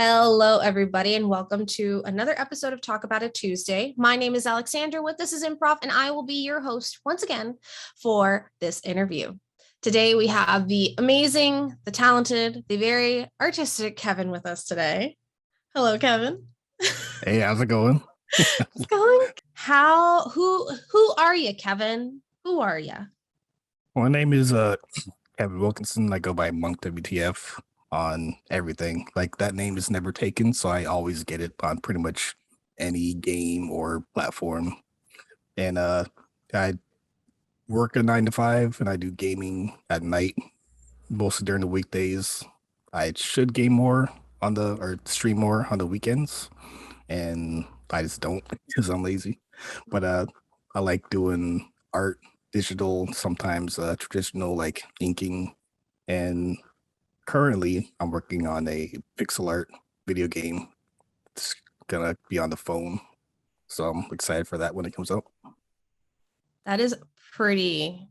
Hello, everybody, and welcome to another episode of Tacobout It Tuesday. My name is Alexandra with This is Improv, and I will be your host once again for this interview. Today, we have the amazing, the talented, the very artistic Kevin with us today. Hello, Kevin. Hey, how's it going? It's going. Who are you, Kevin? Who are you? My name is Kevin Wilkinson. I go by Monk WTF on everything. Like that name is never taken, so I always get it on pretty much any game or platform. And I work a 9 to 5 and I do gaming at night, mostly during the weekdays. I should game more or stream more on the weekends, and I just don't because I'm lazy. But I like doing art, digital, sometimes traditional like inking, and currently I'm working on a pixel art video game. It's gonna be on the phone, so I'm excited for that when it comes out. That is pretty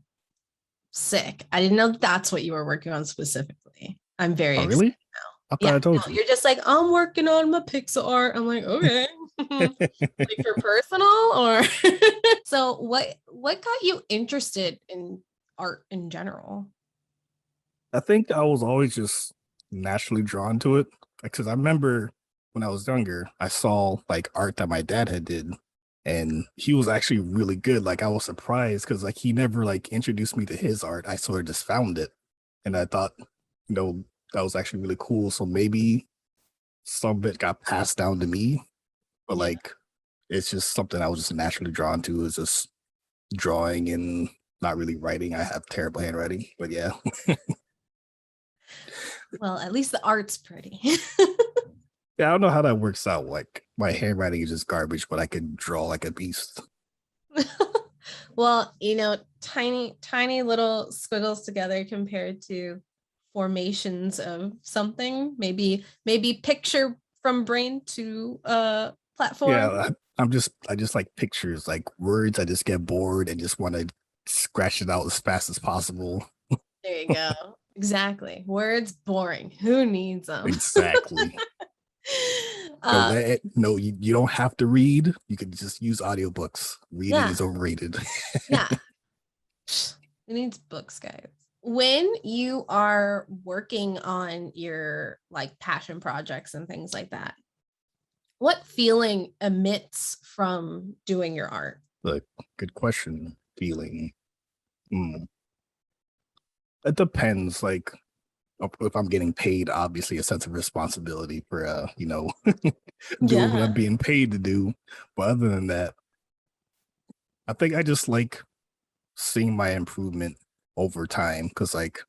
sick. I didn't know that's what you were working on specifically. I'm very excited Really? now. I thought I told you. You're just like, I'm working on my pixel art. I'm like, okay. Like for personal or so what got you interested in art in general? I think I was always just naturally drawn to it because I remember when I was younger, I saw like art that my dad had did, and he was actually really good. Like I was surprised because like he never like introduced me to his art. I sort of just found it, and I thought, that was actually really cool. So maybe some of it got passed down to me, but like it's just something I was just naturally drawn to is just drawing and not really writing. I have terrible handwriting, but yeah. Well, at least the art's pretty. Yeah, I don't know how that works out. Like my handwriting is just garbage, but I could draw like a beast. Well, tiny little squiggles together compared to formations of something, maybe picture from brain to platform. Yeah, I just like pictures, like words. I just get bored and just want to scratch it out as fast as possible. There you go. Exactly. Words boring. Who needs them? Exactly. No, you don't have to read. You can just use audiobooks. Reading is overrated. Yeah. Who needs books, guys? When you are working on your like passion projects and things like that, what feeling emits from doing your art? Like, good question. Feeling. It depends. Like, if I'm getting paid, obviously a sense of responsibility for doing what I'm being paid to do. But other than that, I think I just like seeing my improvement over time because like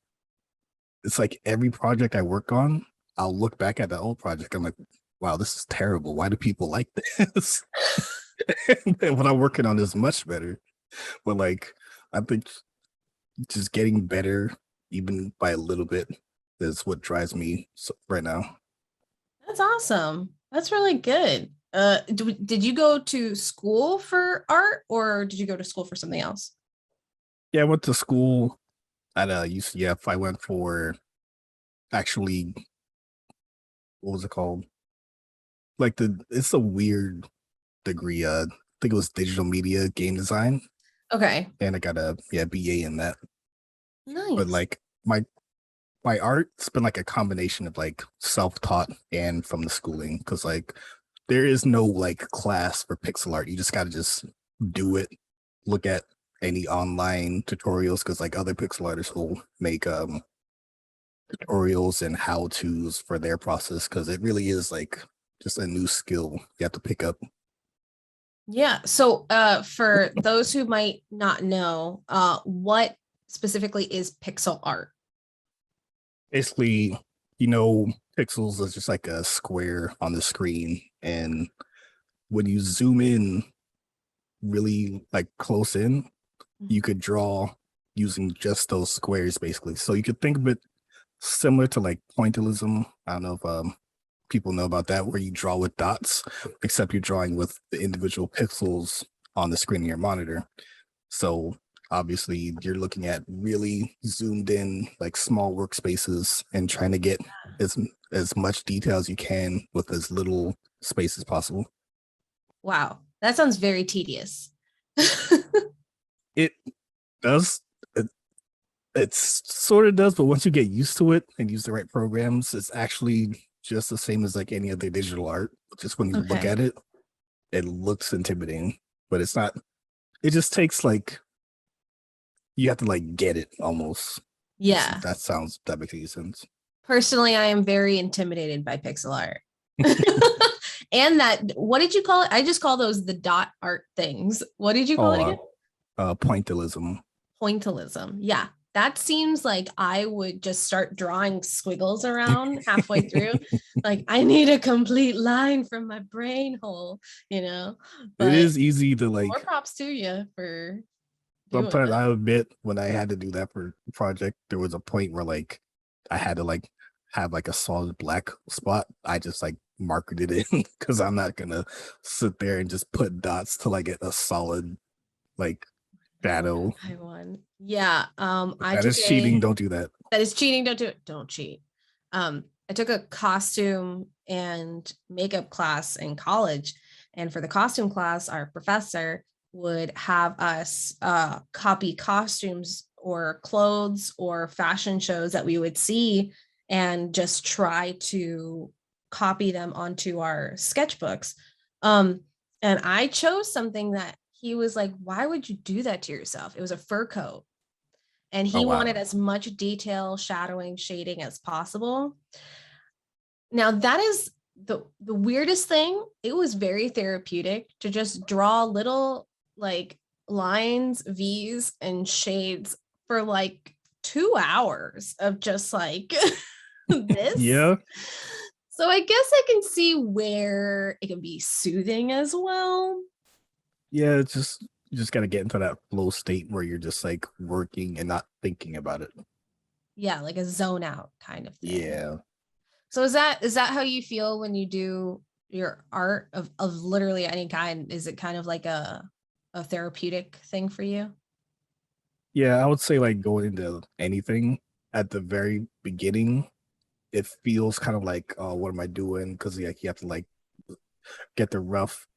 it's like every project I work on, I'll look back at the old project. I'm like, wow, this is terrible. Why do people like this? And what I'm working on is much better. But like I think just getting better even by a little bit is what drives me right now. That's awesome. That's really good. Did you go to school for art or did you go to school for something else? Yeah, I went to school at UCF. I went for actually, what was it called? Like it's a weird degree. I think it was digital media game design. Okay. And I got a BA in that. Nice. But like my art's been like a combination of like self-taught and from the schooling because like there is no like class for pixel art. You just gotta just do it. Look at any online tutorials because like other pixel artists will make tutorials and how-tos for their process because it really is like just a new skill you have to pick up. Yeah. So for those who might not know, what specifically is pixel art? Basically, pixels is just like a square on the screen, and when you zoom in really like close in, you could draw using just those squares basically. So you could think of it similar to like pointillism. I don't know if people know about that, where you draw with dots, except you're drawing with the individual pixels on the screen of your monitor. So obviously you're looking at really zoomed in like small workspaces and trying to get as as much detail as you can with as little space as possible. Wow, that sounds very tedious. It does. It sort of does, but once you get used to it and use the right programs, it's actually just the same as like any other digital art. Just when you look Okay. at it, it looks intimidating, but it's not. It just takes like you have to like get it almost. Yeah. That makes any sense. Personally, I am very intimidated by pixel art. And that, what did you call it? I just call those the dot art things. What did you call it Oh, again? pointillism. Pointillism. Yeah. That seems like I would just start drawing squiggles around halfway through. Like, I need a complete line from my brain hole, you know? It But is easy to more like. props to you for doing Sometimes that. I admit when I had to do that for a project, there was a point where like I had to like have like a solid black spot. I just like marked it in because I'm not gonna sit there and just put dots to like get a solid like shadow. I won. Yeah. I That took is cheating. a Don't do that. that is cheating. Don't do it. Don't cheat. I took a costume and makeup class in college. And for the costume class, our professor would have us copy costumes or clothes or fashion shows that we would see and just try to copy them onto our sketchbooks. Um, and I chose something that he was like, why would you do that to yourself? It was a fur coat and Oh he wow. wanted as much detail, shadowing, shading as possible. Now that is the weirdest thing. It was very therapeutic to just draw little like lines, V's, and shades for like 2 hours of just like this. Yeah. So I guess I can see where it can be soothing as well. Yeah. It's just you just gotta get into that flow state where you're just like working and not thinking about it. Yeah, like a zone out kind of thing. Yeah. So is that how you feel when you do your art of literally any kind? Is it kind of like a therapeutic thing for you? Yeah, I would say like going into anything at the very beginning, it feels kind of like, oh, what am I doing? Because like you have to like get the rough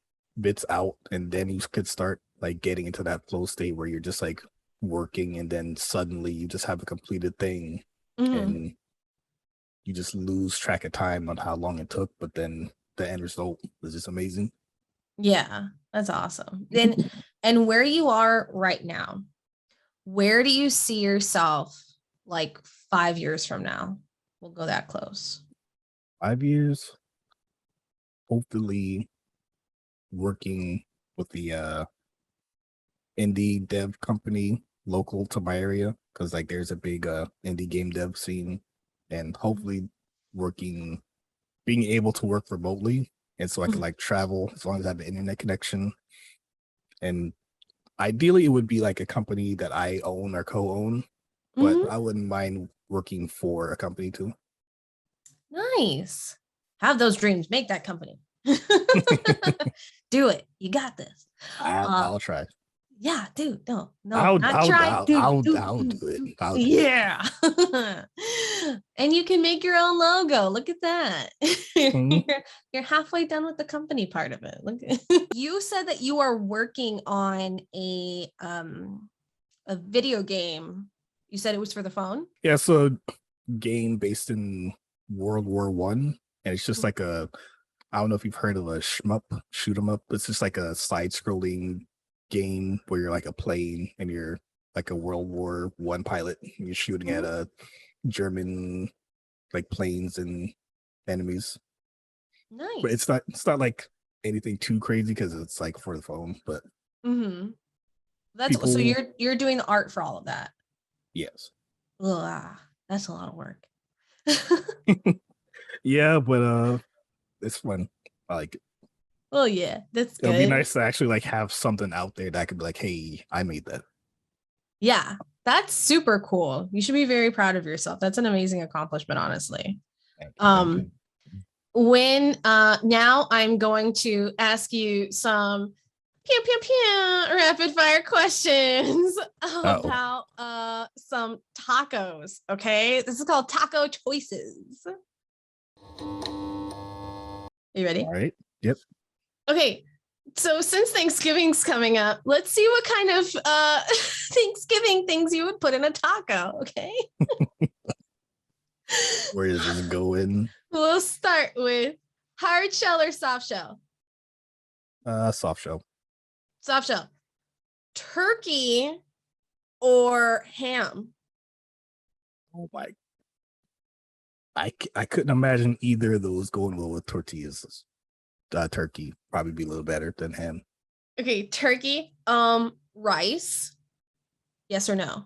bits out, and then you could start like getting into that flow state where you're just like working, and then suddenly you just have a completed thing, Mhm. and you just lose track of time on how long it took. But then the end result is just amazing. Yeah, that's awesome. Then and where you are right now, where do you see yourself like 5 years from now? We'll go that close. 5 years, hopefully working with the indie dev company local to my area because like there's a big indie game dev scene, and hopefully working being able to work remotely, and so I can like travel as long as I have an internet connection. And ideally it would be like a company that I own or co-own, but Mhm. I wouldn't mind working for a company too. Nice. Have those dreams. Make that company. Do it. You got this. Uh, I'll try. yeah, dude. No, no, not I'll try. Do, do, I'll do, do it. do. I'll do it. Yeah. And you can make your own logo. Look at that. Mhm. You're halfway done with the company part of it. Look. You said that you are working on a video game. You said it was for the phone? Yeah, so game based in World War I, and it's just like a I don't know if you've heard of a shmup, shoot 'em up. It's just like a side-scrolling game where you're like a plane and you're like a World War I pilot. And you're shooting at Mhm. a German like planes and enemies. But Nice. it's not like anything too crazy because it's like for the phone. But Mm-hmm. That's so people, you're doing the art for all of that. yes, Ugh, that's a lot of work. yeah, but it's fun. I like it. Well, yeah, that's It'll be good. nice to actually like have something out there that I could be like, hey, I made that. Yeah, that's super cool. You should be very proud of yourself. That's an amazing accomplishment, honestly. Thank you, thank Um, you. when now I'm going to ask you some pew pew pew rapid fire questions Oh, about some tacos. Okay, this is called taco choices. You ready? All right. Yep. Okay. So since Thanksgiving's coming up, let's see what kind of Thanksgiving things you would put in a taco. Okay. Where is this going? We'll start with hard shell or soft shell. Soft shell. Soft shell. Turkey or ham. Oh my. I couldn't imagine either of those going well with tortillas. Turkey probably be a little better than ham. Okay, turkey. Rice. Yes or no?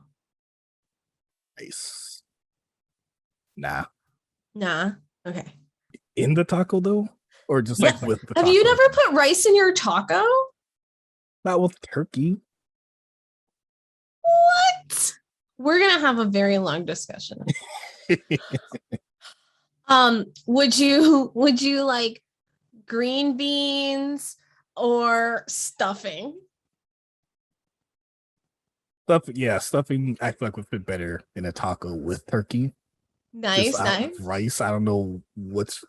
Rice. Nah. Nah. Okay. In the taco though, or just Yeah. like with the Have taco? you never put rice in your taco? Not with turkey. What? We're gonna have a very long discussion. Would you like green beans or stuffing? Stuffing. I feel like would fit better in a taco with turkey. Nice. Rice. I don't know what's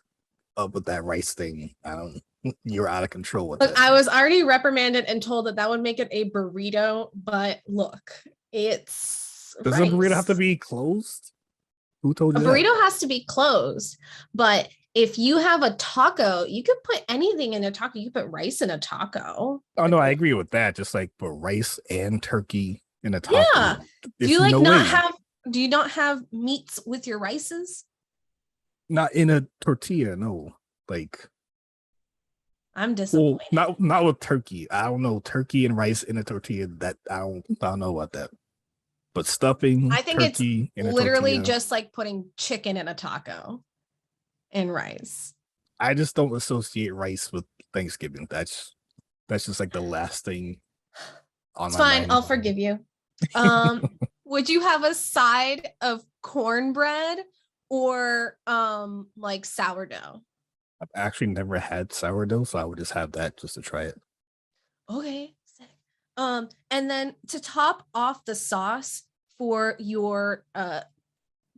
up with that rice thing. I don't. You're out of control with Look, that. I was already reprimanded and told that would make it a burrito, but look, it's Does rice. a burrito have to be closed? Who told A you burrito that? has to be closed, but if you have a taco, you could put anything in a taco. You could put rice in a taco. Oh no, I agree with that. Just like but rice and turkey in a taco. Yeah. Do you like do you not have meats with your rices? Not in a tortilla, no. Like I'm disappointed. not with turkey. I don't know. Turkey and rice in a tortilla. That I don't know about that. But stuffing, I think turkey it's literally just like putting chicken in a taco and rice. I just don't associate rice with Thanksgiving. That's just like the last thing on It's my fine. mind. I'll forgive you. Would you have a side of cornbread or like sourdough? I've actually never had sourdough, so I would just have that just to try it. Okay, sick. And then to top off the sauce for your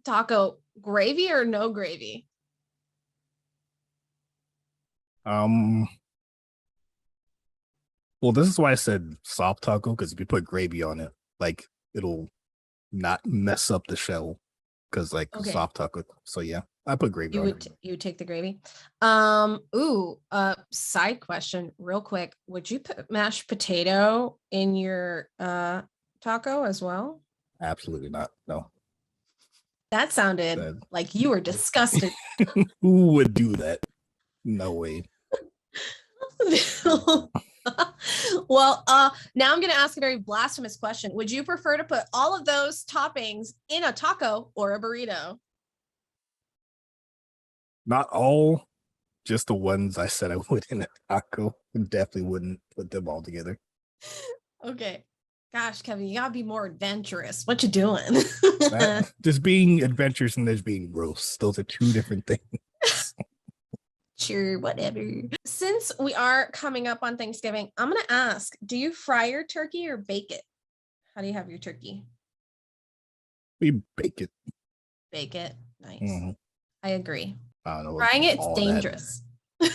taco, gravy or no gravy? Well, this is why I said soft taco, because if you put gravy on it, like it'll not mess up the shell, because like soft taco. So yeah, I put gravy on it. You would take the gravy. Side question, real quick. Would you put mashed potato in your taco as well? Absolutely not. No. That sounded like you were disgusted. Who would do that? No way. Well, now I'm going to ask a very blasphemous question. Would you prefer to put all of those toppings in a taco or a burrito? Not all, just the ones I said I would in a taco. Definitely wouldn't put them all together. Okay. Gosh, Kevin, you gotta be more adventurous. What you doing? There's being adventurous and there's being gross. Those are two different things. Sure, whatever. Since we are coming up on Thanksgiving, I'm gonna ask, do you fry your turkey or bake it? How do you have your turkey? We bake it. Bake it. Nice. Mm-hmm. I agree. I don't know. Frying it's dangerous.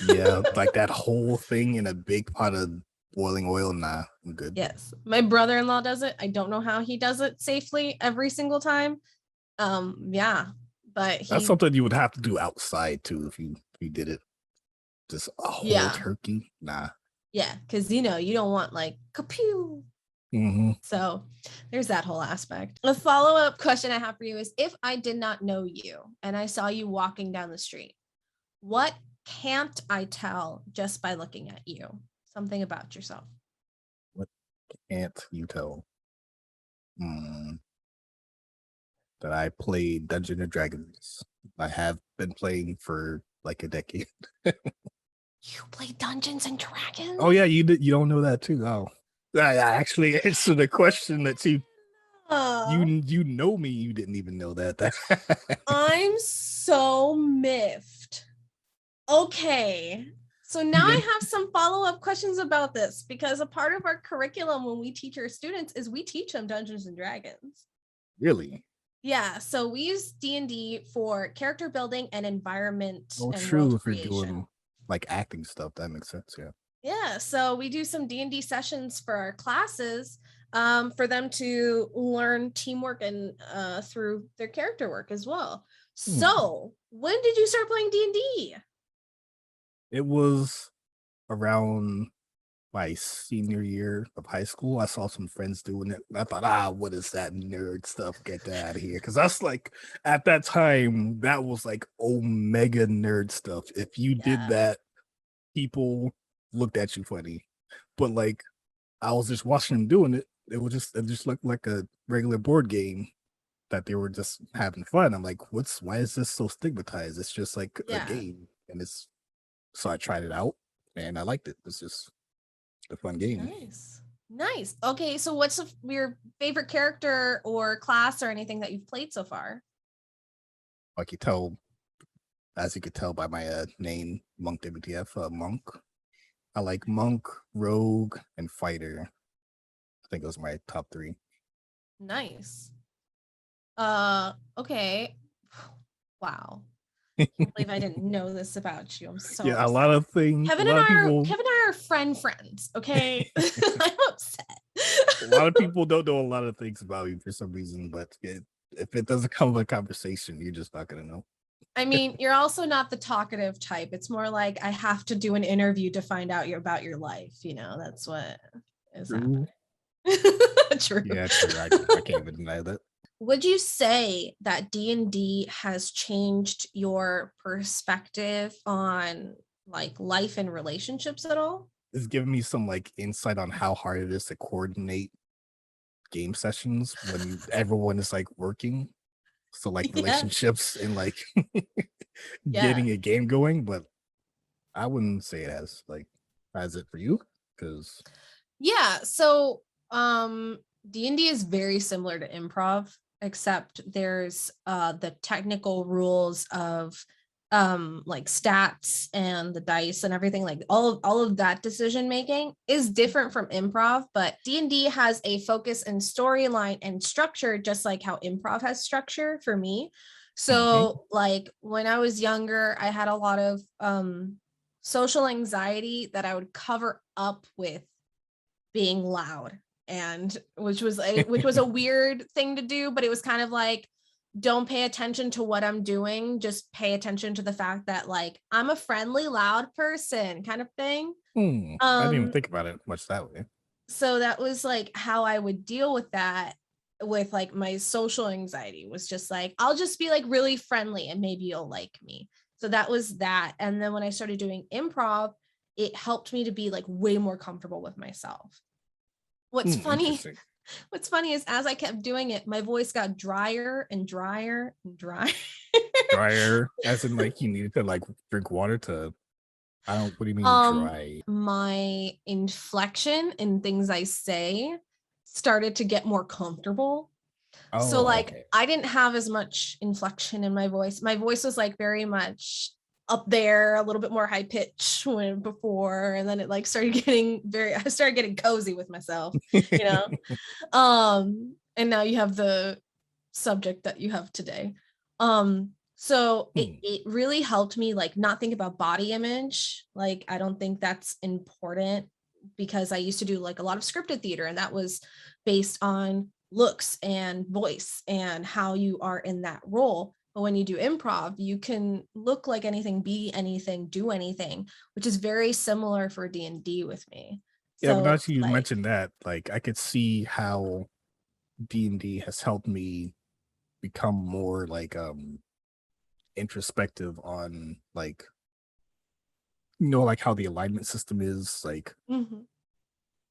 Yeah, like that whole thing in a big pot of boiling oil. Nah, I'm good. Yes. My brother-in-law does it. I don't know how he does it safely every single time. Yeah. But that's something you would have to do outside too if you did it. Just a whole turkey. Nah. Yeah, because you don't want like kapew. Mm-hmm. So there's that whole aspect. A follow-up question I have for you is, if I did not know you and I saw you walking down the street, what can't I tell just by looking at you? Something about yourself. What can't you tell? That I play Dungeons and Dragons. I have been playing for like a decade. You play Dungeons and Dragons? Oh yeah, you don't know that too. Oh, I actually answered the question that you know me. You didn't even know that. I'm so miffed. Okay. So now I have some follow-up questions about this, because a part of our curriculum when we teach our students is we teach them Dungeons and Dragons. Really? Yeah, so we use D&D for character building and environment Oh, and world true. If you're creation. doing like acting stuff, that makes sense. Yeah. Yeah, so we do some D&D sessions for our classes, for them to learn teamwork and through their character work as well. Hmm. So, when did you start playing D&D? It was around my senior year of high school. I saw some friends doing it. I thought, what is that nerd stuff? Get that out of here. Because that's like, at that time, that was like omega nerd stuff. If you did Yeah. that, people looked at you funny. But like, I was just watching them doing it. It just looked like a regular board game that they were just having fun. I'm like, why is this so stigmatized? It's just like a Yeah. game. So I tried it out and I liked it. It's just a fun game. Nice. Nice. Okay, so what's your favorite character or class or anything that you've played so far? Like you tell, as you could tell by my name, Monk WTF, Monk. I like Monk, Rogue, and Fighter. I think those are my top three. Nice. Okay. Wow. I can't believe I didn't know this about you. I'm so Yeah, upset. a lot of things. Kevin and I are friends, okay? I'm upset. A lot of people don't know a lot of things about you for some reason, but if it doesn't come with a conversation, you're just not gonna know. I mean, you're also not the talkative type. It's more like I have to do an interview to find out about your life. That's what is True. happening. True. Yeah, true. I can't even deny that. Would you say that D&D has changed your perspective on like life and relationships at all? It's giving me some like insight on how hard it is to coordinate game sessions when everyone is like working. So like Yeah. relationships and like Yeah. getting a game going, but I wouldn't say it has it for you because Yeah, so D&D is very similar to improv, except there's the technical rules of like stats and the dice and everything, like all of that decision making is different from improv, but D&D has a focus and storyline and structure just like how improv has structure for me. So like when I was younger, I had a lot of social anxiety that I would cover up with being loud, and which was a weird thing to do, but it was kind of like, don't pay attention to what I'm doing, just pay attention to the fact that like I'm a friendly loud person kind of thing. I didn't even think about it much that way. So that was like how I would deal with that, with like my social anxiety, was just like, I'll just be like really friendly and maybe you'll like me. So that was that. And then when I started doing improv, it helped me to be like way more comfortable with myself. What's funny is as I kept doing it, my voice got drier and drier and drier. Drier, as in like you needed to like drink water to. What do you mean dry? My inflection and things I say started to get more comfortable. So like Okay. I didn't have as much inflection in my voice. My voice was like very much up there, a little bit more high pitch when before, and then it like started getting I started getting cozy with myself, and now you have the subject that you have today. So it really helped me like not think about body image. Like I don't think that's important, because I used to do like a lot of scripted theater, and that was based on looks and voice and how you are in that role. But when you do improv, you can look like anything, be anything, do anything, which is very similar for D&D with me. Yeah, but So now you like, mentioned that, like I could see how D&D has helped me become more like introspective on like like how the alignment system is, like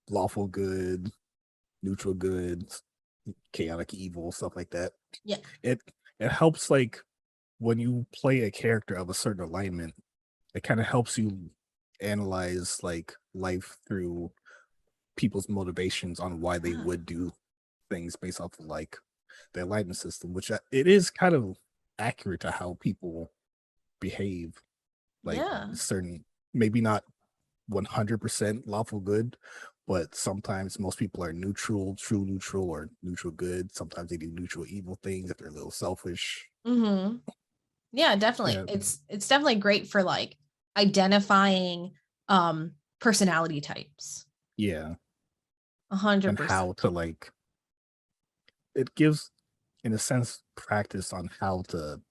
lawful good, neutral good, chaotic evil, stuff like that. yeah. It helps like when you play a character of a certain alignment, it kind of helps you analyze like life through people's motivations on why they would do things based off of like the alignment system, which it is kind of accurate to how people behave. Like certain, maybe not 100% lawful good, but sometimes most people are neutral, true neutral, or neutral good. Sometimes they do neutral evil things if they're a little selfish. Mm-hmm. Yeah, definitely. Yeah, It's definitely great for like identifying personality types. yeah, and 100%. how to like it gives, in a sense, practice on how to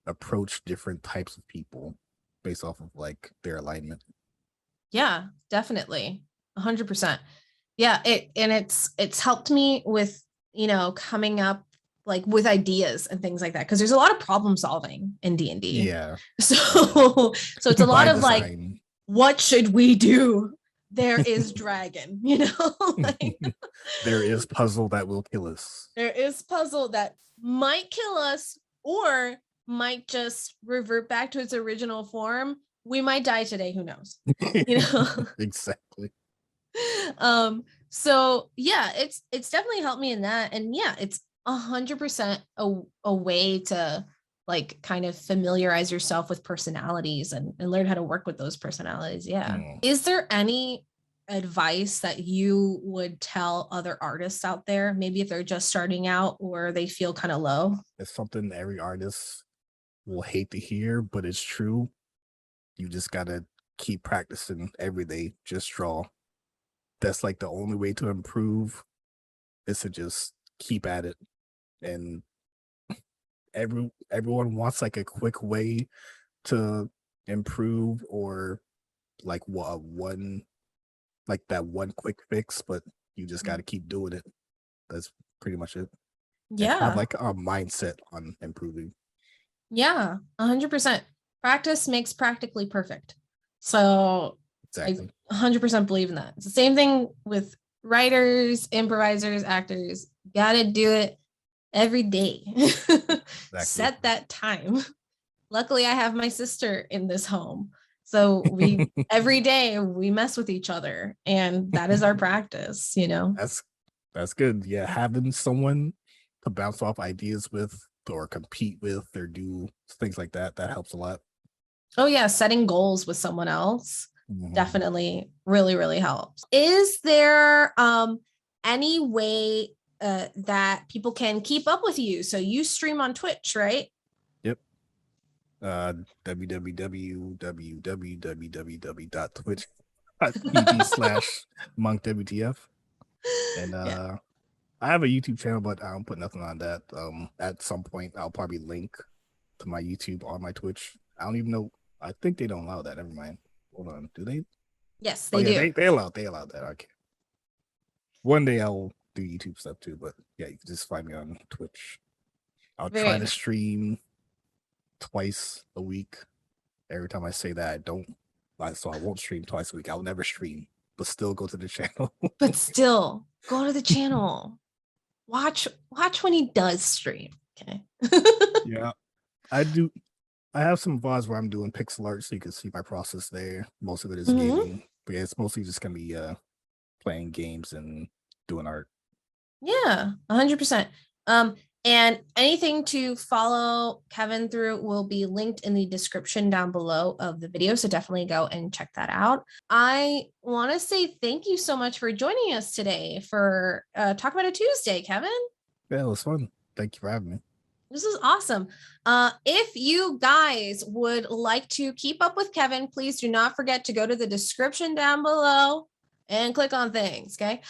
approach different types of people based off of like their alignment. Yeah, definitely. 100%. Yeah, it's helped me with, coming up like with ideas and things like that because there's a lot of problem solving in D&D. Yeah, So so it's a lot by of like, design. what should we do? There is dragon, like There is puzzle that will kill us. there is puzzle that might kill us or might just revert back to its original form. We might die today, who knows? Exactly. So yeah, it's definitely helped me in that. And yeah, it's 100% a way to like kind of familiarize yourself with personalities and learn how to work with those personalities. Yeah. Is there any advice that you would tell other artists out there, maybe if they're just starting out or they feel kind of low? It's something every artist will hate to hear, but it's true. You just gotta keep practicing every day. Just draw. That's like the only way to improve is to just keep at it. And everyone wants like a quick way to improve, or like one like that one quick fix, but you just got to keep doing it. That's pretty much it. And have Yeah. like a mindset on improving. Yeah. 100%. Practice makes practically perfect. So Exactly. I 100% believe in that. It's the same thing with writers, improvisers, actors. Gotta do it every day. Exactly. Set that time. Luckily, I have my sister in this home. So we every day we mess with each other, and that is our practice, That's good. Yeah, having someone to bounce off ideas with or compete with or do things like that helps a lot. Oh yeah, setting goals with someone else definitely really, really helps. Is there any way that people can keep up with you? So you stream on Twitch, right? Yep. www.twitch.tv/monkwtf. And I have a YouTube channel, but I don't put nothing on that. At some point I'll probably link to my YouTube on my Twitch. I don't even know. I think they don't allow that. Never mind. Hold on. Do they? Yes, they do. They allow that. Okay. One day I'll do YouTube stuff too, but yeah, you can just find me on Twitch. I'll try to stream twice a week. Every time I say that, I don't. So I won't stream twice a week. I'll never stream, but still go to the channel. But still, go to the channel. Watch when he does stream. Okay. Yeah, I do. I have some VODs where I'm doing pixel art, so you can see my process there. Most of it is gaming, but yeah, it's mostly just gonna be playing games and doing art. Yeah, 100%. And anything to follow Kevin through will be linked in the description down below of the video. So definitely go and check that out. I want to say thank you so much for joining us today for Talk About It Tuesday, Kevin. Yeah, it was fun. Thank you for having me. This is awesome. If you guys would like to keep up with Kevin, please do not forget to go to the description down below and click on things. Okay.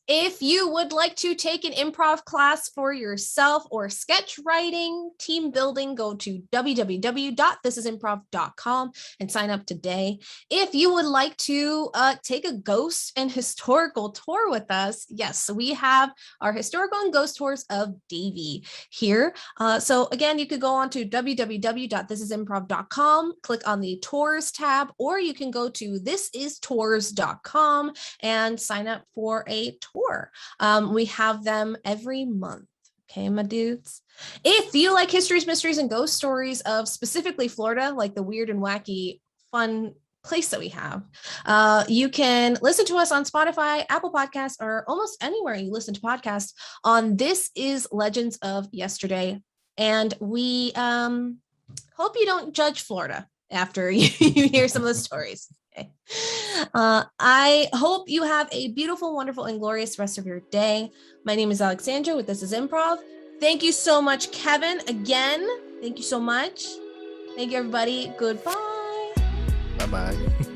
If you would like to take an improv class for yourself or sketch writing, team building, go to www.thisisimprov.com and sign up today. If you would like to take a ghost and historical tour with us, yes, we have our historical and ghost tours of Davie here. So again, you could go on to www.thisisimprov.com, click on the tours tab, or you can go to thisistours.com and sign up for a tour. We have them every month. Okay, my dudes. If you like histories, mysteries, and ghost stories of specifically Florida, like the weird and wacky, fun place that we have, you can listen to us on Spotify, Apple Podcasts, or almost anywhere you listen to podcasts on This Is Legends of Yesterday. And we hope you don't judge Florida after you hear some of the stories. I hope you have a beautiful, wonderful, and glorious rest of your day. My name is Alexandra with This is Improv. Thank you so much, Kevin. Again, thank you so much. Thank you, everybody. Goodbye. Bye-bye.